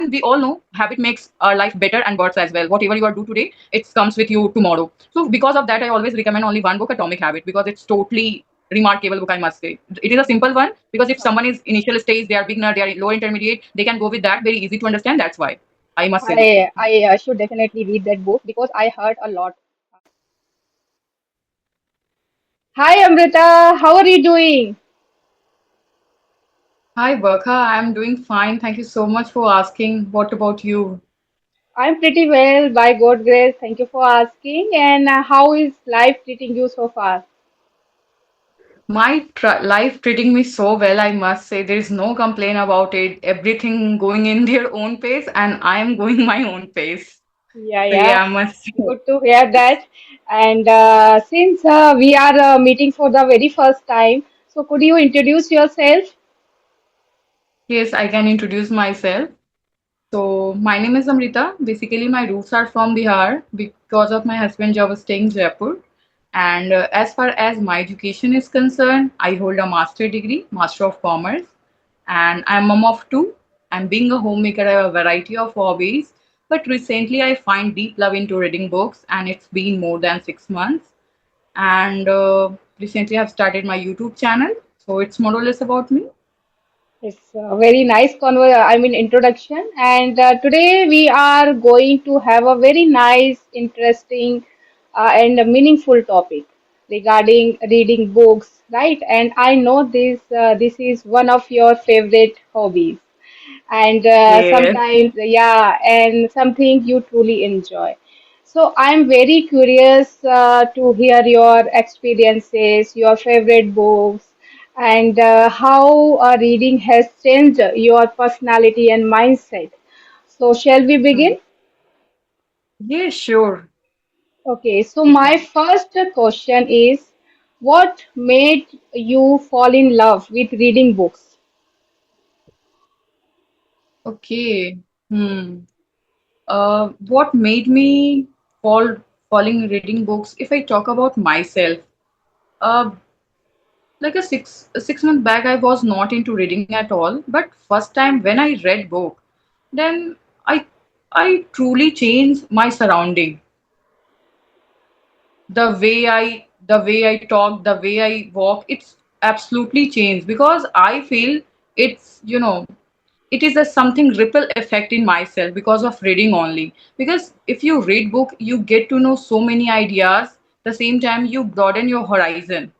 we all know habit makes our life better and worse as well. Whatever you are do today, it comes with you tomorrow. So because of that, I always recommend only one book, Atomic Habit, because it's totally remarkable book, I must say. It is a simple one because if someone is initial stage, they are beginner, they are low intermediate, they can go with that. Very easy to understand. That's why I must say this. I should definitely read that book because I heard a lot. Hi Amrita, how are you doing? Hi, Berkha. I'm doing fine. Thank you so much for asking. What about you? I'm pretty well, by God grace. Thank you for asking. And how is life treating you so far? My life treating me so well, I must say. There is no complaint about it. Everything going in their own pace, and I am going my own pace. Yeah, So yeah. yeah, I must say. Good to hear that. And since we are meeting for the very first time, so could you introduce yourself? Yes, I can introduce myself. So my name is Amrita. Basically, my roots are from Bihar because of my husband job staying in Jaipur. And as far as my education is concerned, I hold a master degree, Master of Commerce, and I'm mom of two. And being a homemaker, I have a variety of hobbies. But recently, I find deep love into reading books, and it's been more than 6 months. And recently, I've started my YouTube channel, so it's more or less about me. It's a very nice introduction. And today we are going to have a very nice, interesting, and a meaningful topic regarding reading books, right? And I know this is one of your favorite hobbies, and Yes. sometimes, yeah, and something you truly enjoy. So I'm very curious to hear your experiences, your favorite books, and how reading has changed your personality and mindset. So shall we Hmm. begin? Yeah, sure. Okay, so We my can. first question is, what made you fall in love with reading books? Okay. Hmm. What made me fall falling reading books? If I talk about myself, uh, like a 6 month back, I was not into reading at all. But first time when I read book, then I I truly changed my surrounding, the way I talk, the way I walk. It's absolutely changed because I feel it's it is a something ripple effect in myself because of reading only. Because if you read book, you get to know so many ideas. The same time, you broaden your horizon.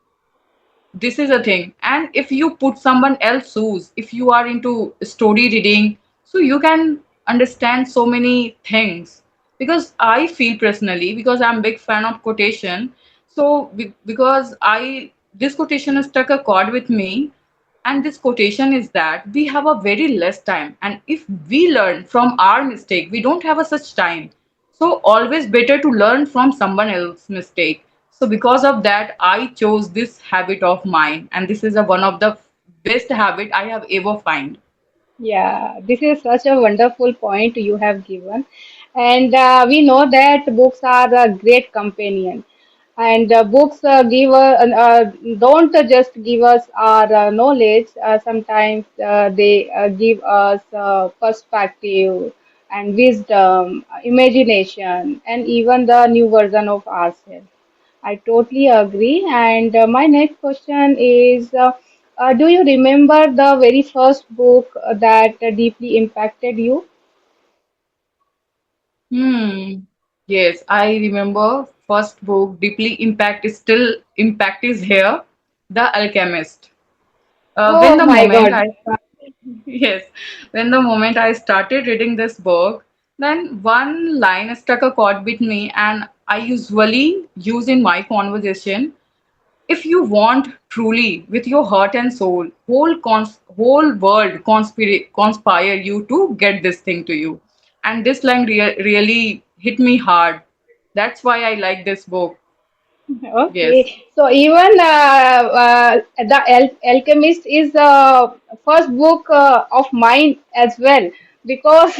This is a thing. And if you put someone else shoes, if you are into story reading, so you can understand so many things. Because I feel personally, because I'm big fan of quotation, so because I this quotation has stuck a chord with me. And this quotation is that we have a very less time, and if we learn from our mistake, we don't have a such time. So always better to learn from someone else's mistake. So because of that, I chose this habit of mine, and this is one of the best habit I have ever find. Yeah, this is such a wonderful point you have given. And we know that books are a great companion. And books don't just give us our knowledge, sometimes they give us perspective and wisdom, imagination, and even the new version of ourselves. I totally agree. And my next question is, do you remember the very first book that deeply impacted you? Hmm. Yes, I remember first book deeply impact is here, The Alchemist. When Oh the my moment God. I Yes, when the moment I started reading this book, then one line struck a chord with me, and I usually use in my conversation. If you want truly with your heart and soul, whole world conspire you to get this thing to you. And this line really hit me hard. That's why I like this book. Yes. Okay, so even the Alchemist is the first book of mine as well, because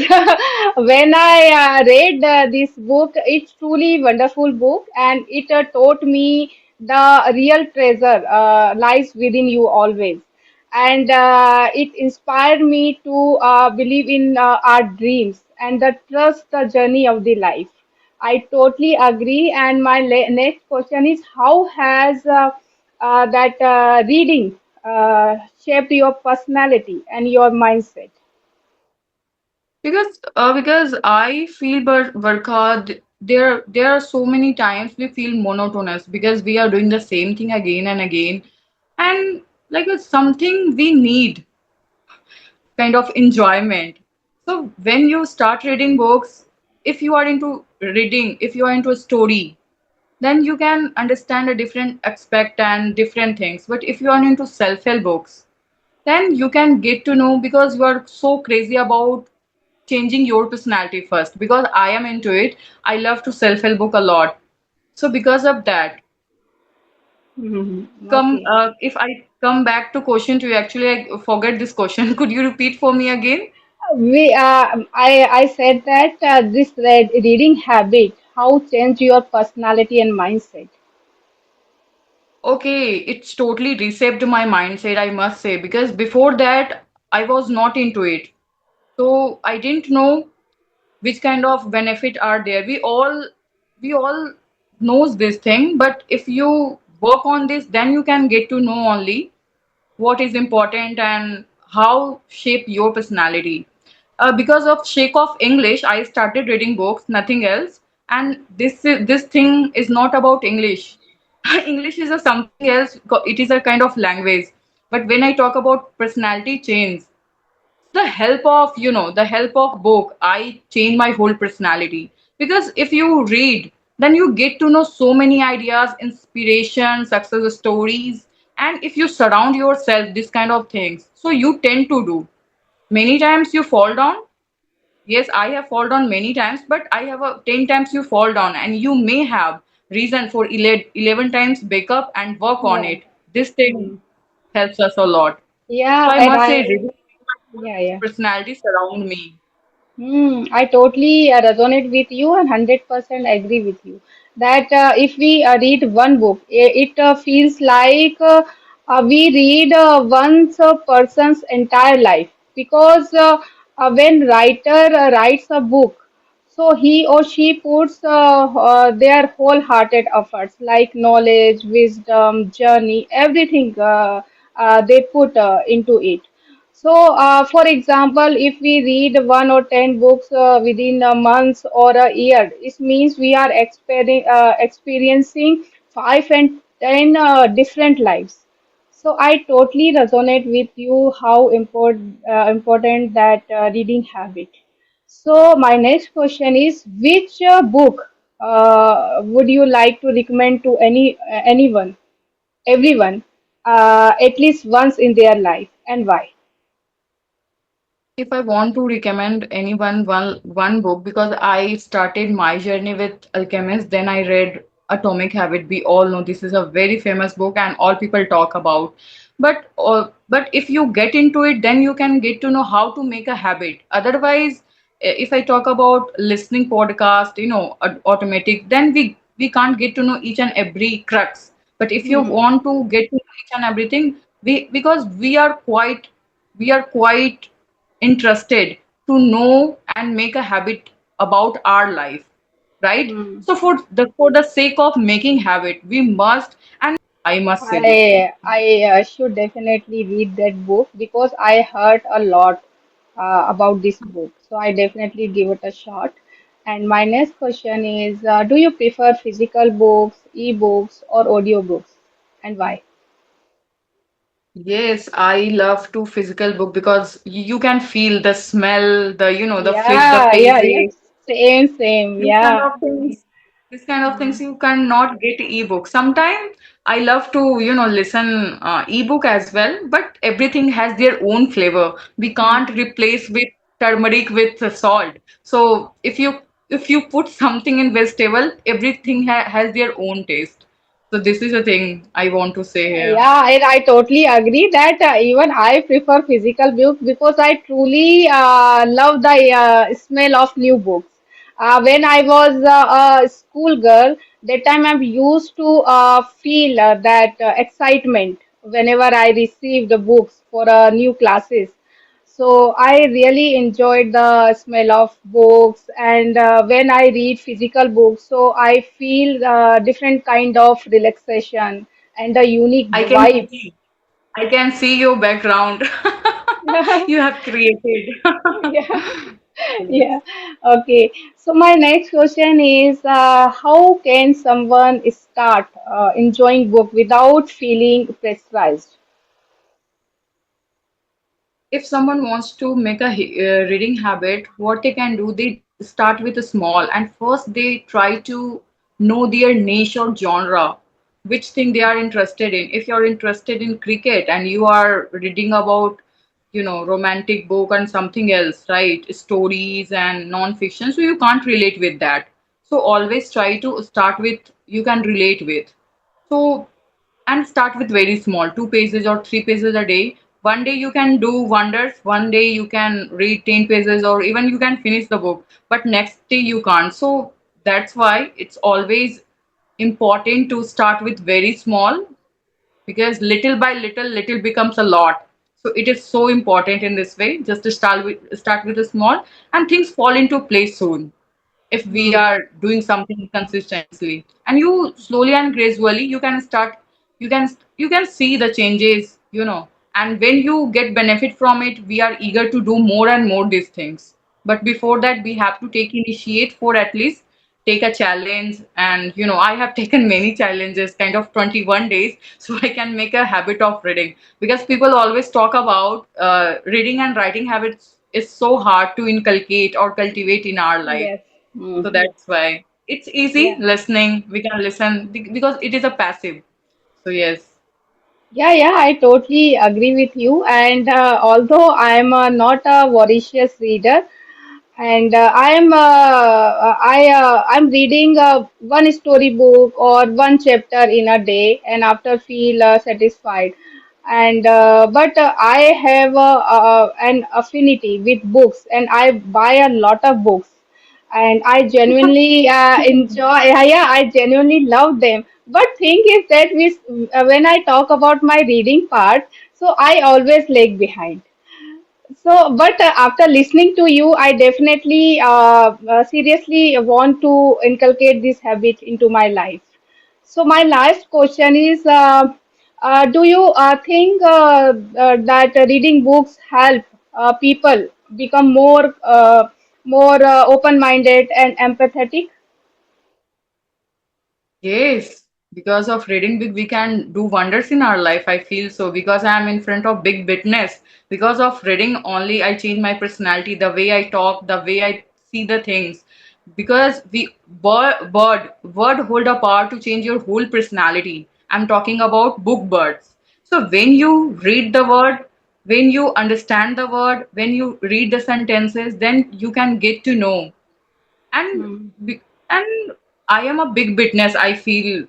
when I read this book, it's truly wonderful book, and it taught me the real treasure lies within you always. and it inspired me to believe in our dreams and trust the journey of the life. I totally agree. And my next question is, how has that reading shaped your personality and your mindset? Because I feel, Barkha, there are so many times we feel monotonous because we are doing the same thing again and again, and like it's something we need kind of enjoyment. So when you start reading books, if you are into reading, if you are into a story, then you can understand a different aspect and different things. But if you are into self-help books, then you can get to know because you are so crazy about changing your personality first. Because I am into it, I love to self-help book a lot. So because of that, Mhm. come Okay. if I come back to question to you, actually I forget this question. Could you repeat for me again? I said that this reading habit, how change your personality and mindset. Okay, it's totally reshaped my mindset, I must say, because before that I was not into it. So I didn't know which kind of benefit are there. We all knows this thing, but if you work on this, then you can get to know only what is important and how shape your personality. Because of Shake of English, I started reading books, nothing else. And this thing is not about English. English is a something else. It is a kind of language. But when I talk about personality change, the help of book, I change my whole personality. Because if you read, then you get to know so many ideas, inspiration, success stories, and if you surround yourself this kind of things, so you tend to do. Many times you fall down. Yes, I have fall down many times, but I have a 10 times you fall down, and you may have reason for 11 times wake up and work on Yeah. it. This thing Hmm. helps us a lot. So Yeah, I and must say, I, reading my whole yeah, yeah. personality surround me. I totally resonate with you and 100% agree with you that if we read one book, it feels like we read one's person's entire life because when writer writes a book, so he or she puts their wholehearted efforts like knowledge, wisdom, journey, everything they put into it. So, for example, if we read 1 or 10 books within a month or a year, it means we are experiencing 5 and 10 different lives. So, I totally resonate with you how important that reading habit. So, my next question is, which book would you like to recommend to anyone, everyone, at least once in their life, and why? If I want to recommend anyone one book, because I started my journey with Alchemist, then I read Atomic Habit. We all know this is a very famous book and all people talk about. But if you get into it, then you can get to know how to make a habit. Otherwise, if I talk about listening podcast, automatic, then we can't get to know each and every crux. But if you Hmm. want to get to know each and everything, we because we are quite interested to know and make a habit about our life, right? Hmm. So for the sake of making habit, we must, and I must say this thing. I should definitely read that book because I heard a lot about this book. So I definitely give it a shot. And my next question is, do you prefer physical books, e-books, or audiobooks, and why? Yes, I love to physical book because you can feel the smell, the flip the Yeah, yeah, pages. yes. Same, same. These kind Yeah. of things, these kind of things you cannot get ebook. Sometimes I love to, listen ebook as well, but everything has their own flavor. We can't Hmm. replace with turmeric with salt. So if you put something in vegetable, everything has their own taste. So this is a thing I want to say here. Yeah, and I totally agree that even I prefer physical books because I truly love the smell of new books. When I was a school girl, that time I used to feel that excitement whenever I receive the books for new classes. So I really enjoyed the smell of books, and when I read physical books, so I feel different kind of relaxation and a unique I can vibe. see. I can see your background. You have created. Yeah, Yes. yeah. Okay. So my next question is, how can someone start enjoying book without feeling pressurized? If someone wants to make a reading habit, what they can do, they start with a small, and first they try to know their niche or genre, which thing they are interested in. If you're interested in cricket and you are reading about, romantic book and something else, right? Stories and non-fiction, so you can't relate with that. So always try to start with you can relate with. So, and start with very small, 2 pages or 3 pages a day. One day you can do wonders. One day you can read 10 pages or even you can finish the book, but next day you can't. So that's why it's always important to start with very small, because little by little, little becomes a lot. So it is so important in this way, just to start with a small, and things fall into place soon if we Hmm. are doing something consistently. And you slowly and gradually you can start, you can see the changes, and when you get benefit from it, we are eager to do more and more these things. But before that, we have to take initiate for at least take a challenge. And I have taken many challenges, kind of 21 days, so I can make a habit of reading, because people always talk about reading and writing habits is so hard to inculcate or cultivate in our life. Yes. So Hmm. that's why it's easy Yeah. listening. We can listen because it is a passive. So yes. Yeah, yeah, I totally agree with you. And although I am not a voracious reader, and I'm reading one storybook or one chapter in a day, and after feel satisfied. And but I have an affinity with books, and I buy a lot of books, and I genuinely enjoy. Yeah, I genuinely love them. But thing is that when I talk about my reading part, so I always lag behind. So, but after listening to you, I definitely seriously want to inculcate this habit into my life. So, my last question is, do you think that reading books help people become more open-minded and empathetic? Yes, because of reading big, we can do wonders in our life. I feel so because I am in front of big witness. Because of reading only, I change my personality, the way I talk, the way I see the things. Because word hold a power to change your whole personality. I'm talking about book birds. So when you read the word, when you understand the word, when you read the sentences, then you can get to know. and Hmm. and I am a big witness. I feel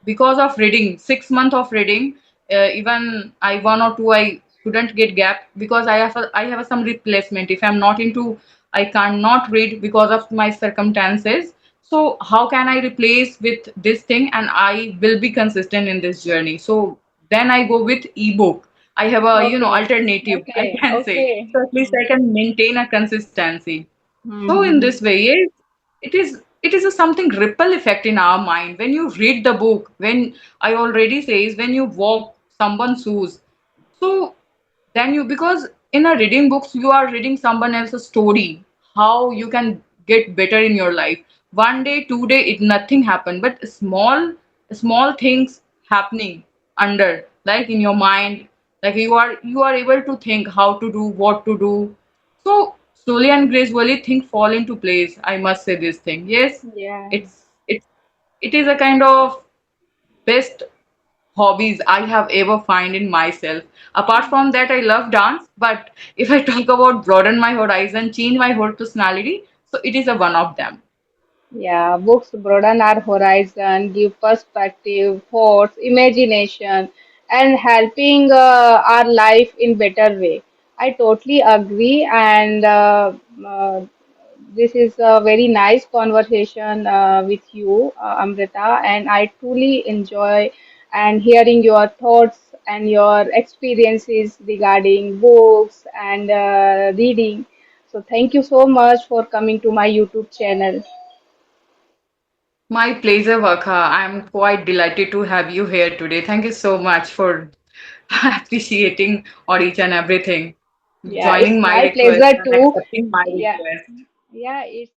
because of reading 6 months of reading, even I one or two I couldn't get gap because I have some replacement. If I'm not into, I cannot read because of my circumstances. So how can I replace with this thing? And I will be consistent in this journey. So then I go with ebook. I have a Okay, alternative, I okay, can say. okay. So at least I can maintain a consistency. So in Hmm. this way, yes, it is a something ripple effect in our mind. When you read the book, when I already says when you walk someone's shoes, so then you, because in a reading books you are reading someone else's story, how you can get better in your life. One day, 2 day, it nothing happened, but small things happening under, like in your mind, like you are able to think how to do, what to do. So slowly and gradually things fall into place. I must say this thing. Yes, Yeah. it is a kind of best hobbies I have ever find in myself. Apart from that, I love dance, but if I talk about broaden my horizon, change my whole personality, so it is a one of them. Yeah, books broaden our horizon, give perspective, thoughts, imagination, and helping our life in better way. I totally agree, and this is a very nice conversation with you, Amrita, and I truly enjoy and hearing your thoughts and your experiences regarding books and reading. So thank you so much for coming to my YouTube channel. My pleasure, Vakha. I'm quite delighted to have you here today. Thank you so much for appreciating or each and everything, Yeah, joining it's my my request pleasure and too. accepting my Yeah, request. yeah, it's